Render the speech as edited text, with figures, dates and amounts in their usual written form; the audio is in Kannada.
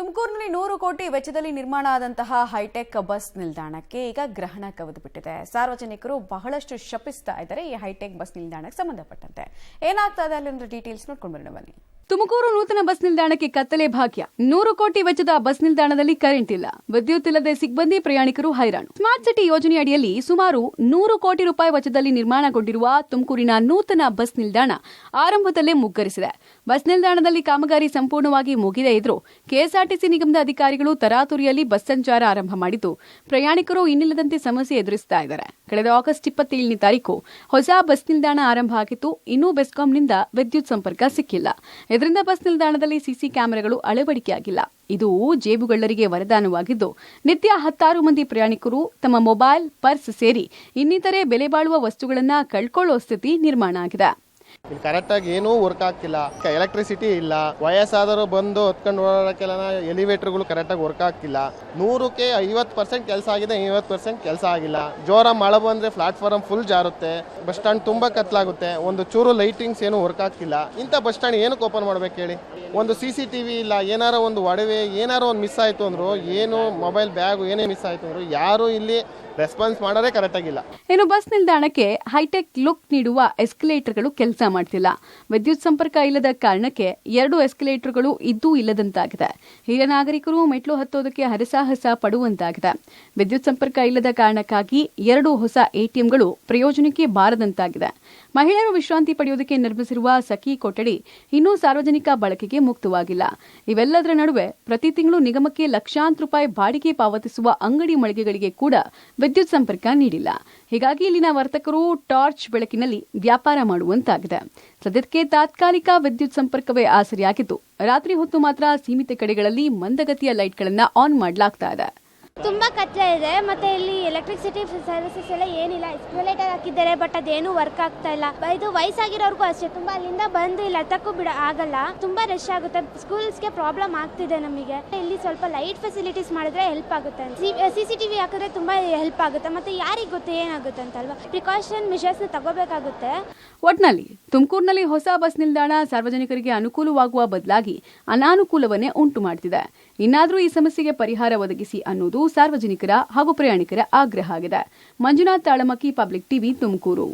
ತುಮಕೂರಿನಲ್ಲಿ 100 ಕೋಟಿ ವೆಚ್ಚದಲ್ಲಿ ನಿರ್ಮಾಣ ಆದಂತಹ ಹೈಟೆಕ್ ಬಸ್ ನಿಲ್ದಾಣಕ್ಕೆ ಈಗ ಗ್ರಹಣ ಕವಿದುಬಿಟ್ಟಿದೆ. ಸಾರ್ವಜನಿಕರು ಬಹಳಷ್ಟು ಶಪಿಸ್ತಾ ಇದ್ದಾರೆ ಈ ಹೈಟೆಕ್ ಬಸ್ ನಿಲ್ದಾಣಕ್ಕೆ ಸಂಬಂಧಪಟ್ಟಂತೆ. ಏನಾಗ್ತಾ ಇದೆ ಅಲ್ಲಿ ಡೀಟೇಲ್ಸ್ ನೋಡ್ಕೊಂಡು ಬರೋಣ ಬನ್ನಿ. ತುಮಕೂರು ನೂತನ ಬಸ್ ನಿಲ್ದಾಣಕ್ಕೆ ಕತ್ತಲೆ ಭಾಗ್ಯ. 100 ಕೋಟಿ ವೆಚ್ಚದ ಬಸ್ ನಿಲ್ದಾಣದಲ್ಲಿ ಕರೆಂಟ್ ಇಲ್ಲ, ವಿದ್ಯುತ್ ಇಲ್ಲದೆ ಸಿಬ್ಬಂದಿ ಪ್ರಯಾಣಿಕರು ಹೈರಾಣು. ಸ್ಮಾರ್ಟ್ ಸಿಟಿ ಯೋಜನೆ ಅಡಿಯಲ್ಲಿ ಸುಮಾರು 100 ಕೋಟಿ ರೂಪಾಯಿ ವೆಚ್ಚದಲ್ಲಿ ನಿರ್ಮಾಣಗೊಂಡಿರುವ ತುಮಕೂರಿನ ನೂತನ ಬಸ್ ನಿಲ್ದಾಣ ಆರಂಭದಲ್ಲೇ ಮುಗ್ಗರಿಸಿದೆ. ಬಸ್ ನಿಲ್ದಾಣದಲ್ಲಿ ಕಾಮಗಾರಿ ಸಂಪೂರ್ಣವಾಗಿ ಮುಗಿದೇ ಇದ್ರೂ ಕೆಎಸ್ಆರ್ಟಿಸಿ ನಿಗಮದ ಅಧಿಕಾರಿಗಳು ತರಾತುರಿಯಲ್ಲಿ ಬಸ್ ಸಂಚಾರ ಆರಂಭ ಮಾಡಿದ್ದು ಪ್ರಯಾಣಿಕರು ಇನ್ನಿಲ್ಲದಂತೆ ಸಮಸ್ಯೆ ಎದುರಿಸುತ್ತಾ ಇದ್ದಾರೆ. ಕಳೆದ ಆಗಸ್ಟ್ 27ನೇ ತಾರೀಕು ಹೊಸ ಬಸ್ ನಿಲ್ದಾಣ ಆರಂಭ ಆಗಿತ್ತು. ಇನ್ನೂ ಬೆಸ್ಕಾಂನಿಂದ ವಿದ್ಯುತ್ ಸಂಪರ್ಕ ಸಿಕ್ಕಿಲ್ಲ. ಇದರಿಂದ ಬಸ್ ನಿಲ್ದಾಣದಲ್ಲಿ ಸಿಸಿ ಕ್ಯಾಮೆರಾಗಳು ಅಳವಡಿಕೆಯಾಗಿಲ್ಲ. ಇದು ಜೇಬುಗಳ್ಳರಿಗೆ ವರದಾನವಾಗಿದ್ದು ನಿತ್ಯ 10 ಮಂದಿ ಪ್ರಯಾಣಿಕರು ತಮ್ಮ ಮೊಬೈಲ್, ಪರ್ಸ್ ಸೇರಿ ಇನ್ನಿತರೆ ಬೆಲೆ ಬಾಳುವ ವಸ್ತುಗಳನ್ನು ಕಳ್ಕೊಳ್ಳೋ ಸ್ಥಿತಿ ನಿರ್ಮಾಣ ಆಗಿದೆ. ಇಲ್ಲಿ ಕರೆಕ್ಟ್ ಆಗಿ ಏನೂ ವರ್ಕ್ ಆಗ್ತಿಲ್ಲ. ಎಲೆಕ್ಟ್ರಿಸಿಟಿ ಇಲ್ಲ. ವಯಸ್ಸಾದರೂ ಬಂದು ಹೊತ್ಕೊಂಡು ಓಡಾಡೋಕ್ಕೆಲ್ಲ ಎಲಿವೇಟರ್ಗಳು ಕರೆಕ್ಟಾಗಿ ವರ್ಕ್ ಆಗ್ತಿಲ್ಲ. 100ಕ್ಕೆ 50% ಕೆಲಸ ಆಗಿದೆ, 50% ಕೆಲಸ ಆಗಿಲ್ಲ. ಜೋರ ಮಳೆ ಬಂದ್ರೆ ಪ್ಲಾಟ್ಫಾರ್ಮ್ ಫುಲ್ ಜಾರುತ್ತೆ. ಬಸ್ ಸ್ಟ್ಯಾಂಡ್ ತುಂಬಾ ಕತ್ಲಾಗುತ್ತೆ. ಒಂದು ಚೂರು ಲೈಟಿಂಗ್ಸ್ ಏನು ವರ್ಕ್ ಆಗ್ತಿಲ್ಲ. ಇಂಥ ಬಸ್ ಸ್ಟ್ಯಾಂಡ್ ಏನಕ್ಕೆ ಓಪನ್ ಮಾಡ್ಬೇಕು ಹೇಳಿ? ಒಂದು CCTV ಇಲ್ಲ, ಏನಾರ ಒಂದು ಒಡವೆ ಏನಾರ ಒಂದು ಮಿಸ್ ಆಯ್ತು ಅಂದ್ರು, ಏನು ಮೊಬೈಲ್ ಬ್ಯಾಗ್ ಏನೇ ಮಿಸ್ ಆಯ್ತು ಅಂದ್ರು ಯಾರು ಇಲ್ಲಿ ರೆಸ್ಪಾನ್ಸ್ ಮಾಡೋದೇ ಕರೆಕ್ಟ್ ಆಗಿಲ್ಲ. ಇನ್ನು ಬಸ್ ನಿಲ್ದಾಣಕ್ಕೆ ಹೈಟೆಕ್ ಲುಕ್ ನೀಡುವ ಎಸ್ಕಲೇಟರ್ಗಳು ಕೆಲಸ ಮಾಡ್ತಿಲ್ಲ. ವಿದ್ಯುತ್ ಸಂಪರ್ಕ ಇಲ್ಲದ ಕಾರಣಕ್ಕೆ 2 ಎಸ್ಕಲೇಟರ್ಗಳು ಇದ್ದೂ ಇಲ್ಲದಂತಾಗಿದೆ. ಹಿರಿಯ ನಾಗರಿಕರು ಮೆಟ್ಲು ಹತ್ತೋದಕ್ಕೆ ಹರಸಾಹಸ ಪಡುವಂತಾಗಿದೆ. ವಿದ್ಯುತ್ ಸಂಪರ್ಕ ಇಲ್ಲದ ಕಾರಣಕ್ಕಾಗಿ 2 ಹೊಸ ATMಗಳು ಪ್ರಯೋಜನಕ್ಕೆ ಬಾರದಂತಾಗಿದೆ. ಮಹಿಳೆಯರು ವಿಶ್ರಾಂತಿ ಪಡೆಯುವುದಕ್ಕೆ ನಿರ್ಮಿಸಿರುವ ಸಖಿ ಕೊಠಡಿ ಇನ್ನೂ ಸಾರ್ವಜನಿಕ ಬಳಕೆಗೆ ಮುಕ್ತವಾಗಿಲ್ಲ. ಇವೆಲ್ಲದರ ನಡುವೆ ಪ್ರತಿ ತಿಂಗಳು ನಿಗಮಕ್ಕೆ ಲಕ್ಷಾಂತರ ರೂಪಾಯಿ ಬಾಡಿಗೆ ಪಾವತಿಸುವ ಅಂಗಡಿ ಮಳಿಗೆಗಳಿಗೆ ಕೂಡ ವಿದ್ಯುತ್ ಸಂಪರ್ಕ ನೀಡಿಲ್ಲ. ಹೀಗಾಗಿ ಇಲ್ಲಿನ ವರ್ತಕರು ಟಾರ್ಚ್ ಬೆಳಕಿನಲ್ಲಿ ವ್ಯಾಪಾರ ಮಾಡುವಂತಾಗಿದೆ. ಸದ್ಯಕ್ಕೆ ತಾತ್ಕಾಲಿಕ ವಿದ್ಯುತ್ ಸಂಪರ್ಕವೇ ಆಸರೆಯಾಗಿದ್ದು ರಾತ್ರಿ ಹೊತ್ತು ಮಾತ್ರ ಸೀಮಿತ ಕಡೆಗಳಲ್ಲಿ ಮಂದಗತಿಯ ಲೈಟ್ಗಳನ್ನು ಆನ್ ಮಾಡಲಾಗ್ತಾ ಇದೆ. ತುಂಬಾ ಕತ್ಲೆ ಇದೆ. ಮತ್ತೆ ಇಲ್ಲಿ ಎಲೆಕ್ಟ್ರಿಸಿಟಿ ಸರ್ವಿಸಸ್ ಎಲ್ಲ ಏನಿಲ್ಲ. ಎಸ್ಕಲೇಟರ್ ಹಾಕಿದ್ದಾರೆ, ಬಟ್ ಅದೇನು ವರ್ಕ್ ಆಗ್ತಾ ಇಲ್ಲ. ಇದು ವಯಸ್ಸಾಗಿರೋರ್ಗೂ ಅಷ್ಟೇ. ತುಂಬಾ ಅಲ್ಲಿಂದ ಬಂದು ಇಲ್ಲಿ ಹತ್ತಕ್ಕೂ ಆಗಲ್ಲ. ತುಂಬಾ ರಶ್ ಆಗುತ್ತೆ. ಸ್ಕೂಲ್ಸ್ಗೆ ಪ್ರಾಬ್ಲಮ್ ಆಗ್ತಿದೆ ನಮಗೆ. ಇಲ್ಲಿ ಸ್ವಲ್ಪ ಲೈಟ್ ಫೆಸಿಲಿಟೀಸ್ ಮಾಡಿದ್ರೆ ಹೆಲ್ಪ್ ಆಗುತ್ತೆ. CCTV ಹಾಕಿದ್ರೆ ತುಂಬಾ ಹೆಲ್ಪ್ ಆಗುತ್ತೆ. ಮತ್ತೆ ಯಾರಿಗೆ ಗೊತ್ತು ಏನಾಗುತ್ತೆ ಅಂತ ಅಲ್ವಾ? ಪ್ರಿಕಾಷನ್ ಮೆಷರ್ಸ್ ತಗೋಬೇಕಾಗುತ್ತೆ. ಒಟ್ನಲ್ಲಿ ತುಮಕೂರಿನಲ್ಲಿ ಹೊಸ ಬಸ್ ನಿಲ್ದಾಣ ಸಾರ್ವಜನಿಕರಿಗೆ ಅನುಕೂಲವಾಗುವ ಬದಲಾಗಿ ಅನಾನುಕೂಲವನ್ನೇ ಉಂಟು ಮಾಡುತ್ತಿದೆ. ಇನ್ನಾದರೂ ಈ ಸಮಸ್ಯೆಗೆ ಪರಿಹಾರ ಒದಗಿಸಿ ಅನ್ನೋದು ಸಾರ್ವಜನಿಕರ ಹಾಗೂ ಪ್ರಯಾಣಿಕರ ಆಗ್ರಹ ಆಗಿದೆ. Manjunath Talamakki, public TV, Tumakuru.